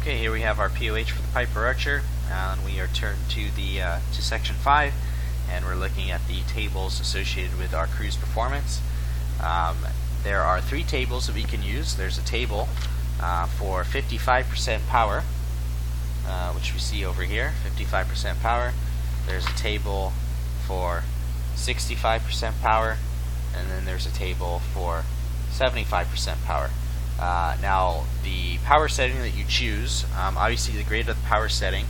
Okay, here we have our POH for the Piper Archer, and we are turned to the to section 5, and we're looking at the tables associated with our cruise performance. There are 3 tables that we can use. There's a table for 55% power, which we see over here, 55% power. There's a table for 65% power, and then there's a table for 75% power. Now, the power setting that you choose, obviously the greater the power setting,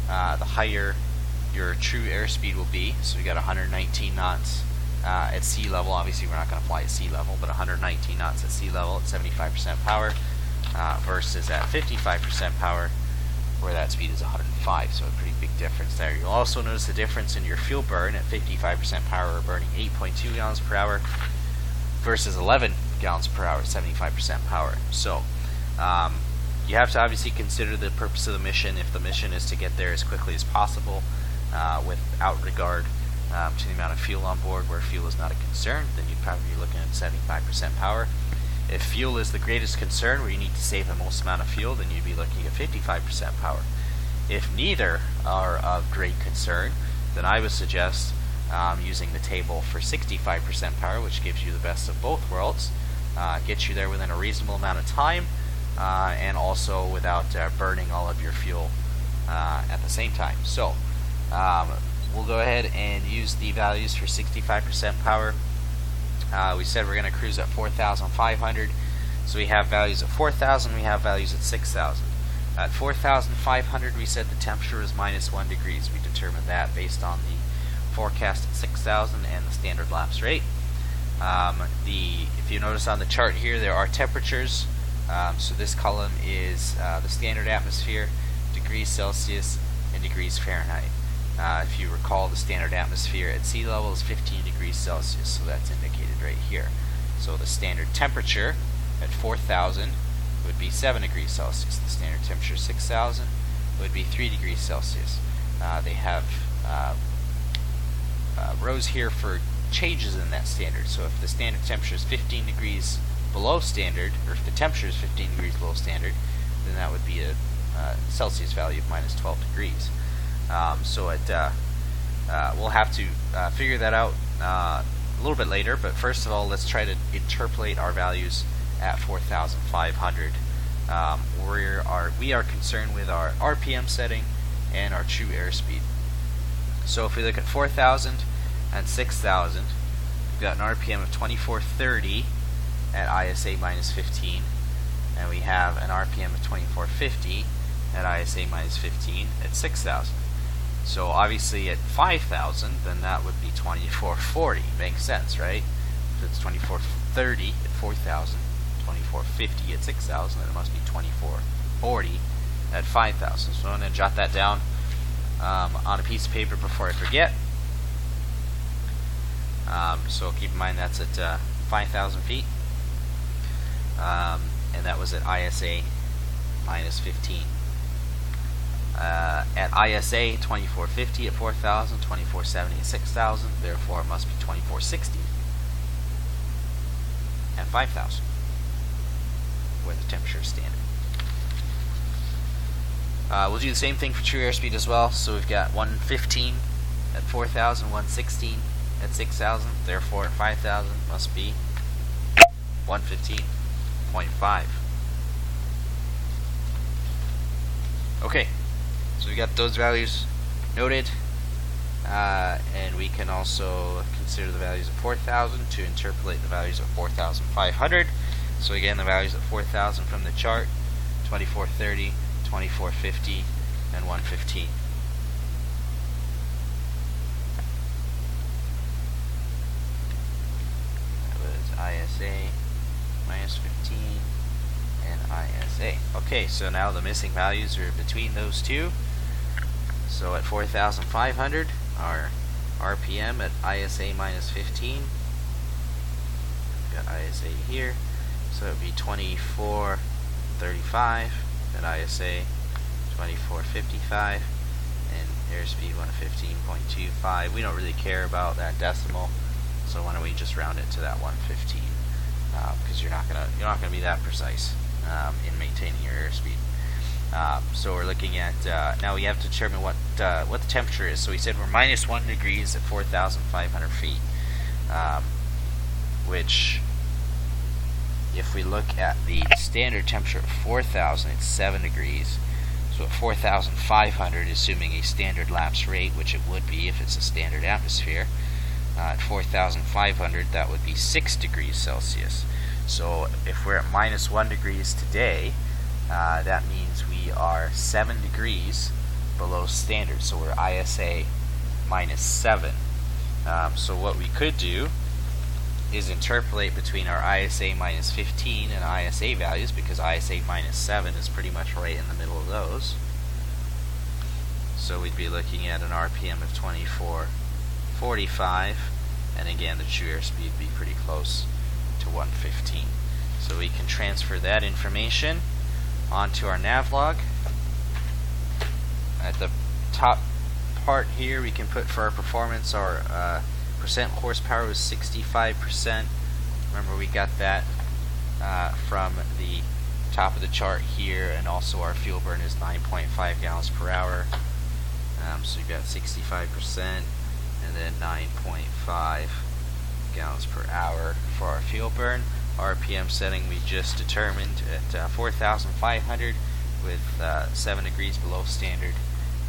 the higher your true airspeed will be. So we got 119 knots at sea level. Obviously we're not going to fly at sea level, but 119 knots at sea level at 75% power versus at 55% power where that speed is 105, so a pretty big difference there. You'll also notice the difference in your fuel burn. At 55% power, we're burning 8.2 gallons per hour versus 11 gallons per hour at 75% power. So you have to obviously consider the purpose of the mission. If the mission is to get there as quickly as possible without regard to the amount of fuel on board, where fuel is not a concern, then you'd probably be looking at 75% power. If fuel is the greatest concern, where you need to save the most amount of fuel, then you'd be looking at 55% power. If neither are of great concern, then I would suggest using the table for 65% power, which gives you the best of both worlds, gets you there within a reasonable amount of time, and also without burning all of your fuel at the same time. So we'll go ahead and use the values for 65% power. We said we're going to cruise at 4,500, so we have values at 4,000, we have values at 6,000. At 4,500 we said the temperature is -1 degrees. We determined that based on the forecast at 6,000 and the standard lapse rate. If you notice on the chart here, there are temperatures. So this column is the standard atmosphere, degrees Celsius and degrees Fahrenheit. If you recall, the standard atmosphere at sea level is 15 degrees Celsius, so that's indicated right here. So the standard temperature at 4,000 would be 7 degrees Celsius. The standard temperature at 6,000 would be 3 degrees Celsius. They have rows here for changes in that standard. So if the standard temperature is 15 degrees below standard, or if the temperature is 15 degrees below standard, then that would be a Celsius value of -12 degrees. We'll have to figure that out a little bit later, but first of all, let's try to interpolate our values at 4,500. We are concerned with our RPM setting and our true airspeed. So if we look at 4,000 and 6,000, we've got an RPM of 2430 at ISA -15, and we have an RPM of 2450 at ISA -15 at 6,000. So obviously at 5,000, then that would be 2440. Makes sense, right? If it's 2430 at 4,000, 2450 at 6,000, then it must be 2440 at 5,000. So I'm going to jot that down on a piece of paper before I forget. So keep in mind that's at 5,000 feet, and that was at ISA -15. At ISA 2450 at 4,000, 2470 at 6,000, therefore it must be 2460 at 5,000, where the temperature is standard. We'll do the same thing for true airspeed as well. So we've got 115 at 4,000, 116 at 6,000, therefore at 5,000 must be 115.5. Okay, so we got those values noted, and we can also consider the values of 4,000 to interpolate the values of 4,500. So again, the values of 4,000 from the chart: 2430, 2450, and 115. That was ISA -15 and ISA. Okay, so now the missing values are between those two. So at 4,500, our RPM at ISA -15, we've got ISA here, so it would be 2435 at ISA, 2455, and airspeed 115.25. We don't really care about that decimal, so why don't we just round it to that 115, because you're not gonna be that precise in maintaining your airspeed. So we're looking at, now we have to determine what the temperature is. So we said we're minus 1 degrees at 4,500 feet, which, if we look at the standard temperature at 4,000, it's 7 degrees. So at 4,500, assuming a standard lapse rate, which it would be if it's a standard atmosphere, at 4,500, that would be 6 degrees Celsius. So if we're at minus 1 degrees today, that means we are 7 degrees below standard. So we're ISA minus 7. So what we could do is interpolate between our ISA minus 15 and ISA values, because ISA minus 7 is pretty much right in the middle of those. So we'd be looking at an RPM of 2445, and again the true airspeed would be pretty close to 115. So we can transfer that information onto our navlog. At the top part here, we can put for our performance our percent horsepower was 65%. Remember, we got that from the top of the chart here, and also our fuel burn is 9.5 gallons per hour. So you've got 65% and then 9.5 gallons per hour for our fuel burn. RPM setting we just determined at 4,500 with 7 degrees below standard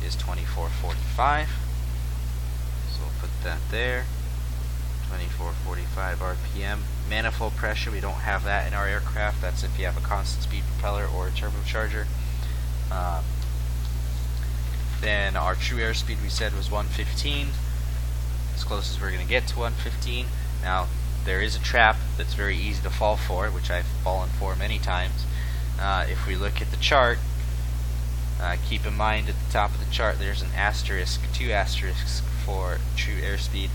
is 2445. So we'll put that there. 2445 RPM. Manifold pressure, we don't have that in our aircraft. That's if you have a constant speed propeller or a turbocharger. Then our true airspeed we said was 115, as close as we're going to get to 115. Now there is a trap that's very easy to fall for, which I've fallen for many times. If we look at the chart, keep in mind at the top of the chart there's an asterisk, 2 asterisks for true airspeed.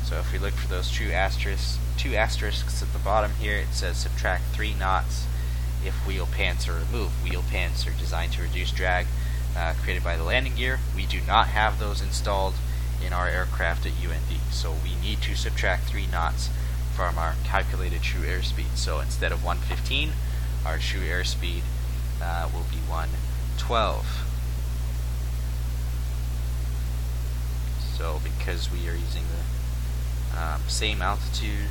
So if we look for those 2 asterisks at the bottom here, it says subtract 3 knots if wheel pants are removed. Wheel pants are designed to reduce drag created by the landing gear. We do not have those installed in our aircraft at UND, so we need to subtract 3 knots from our calculated true airspeed. So instead of 115, our true airspeed will be 112. So because we are using the same altitude,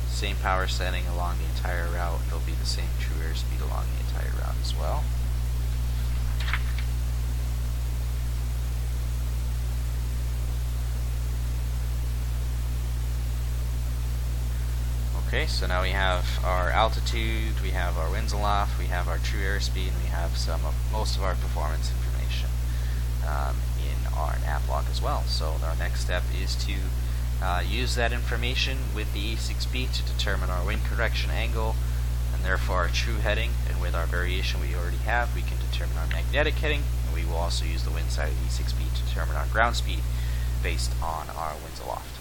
same power setting along the entire route, it'll be the same true airspeed along the entire route as well. Okay, so now we have our altitude, we have our winds aloft, we have our true airspeed, and we have most of our performance information in our navlog as well. So our next step is to use that information with the E6B to determine our wind correction angle, and therefore our true heading. And with our variation we already have, we can determine our magnetic heading, and we will also use the wind side of the E6B to determine our ground speed based on our winds aloft.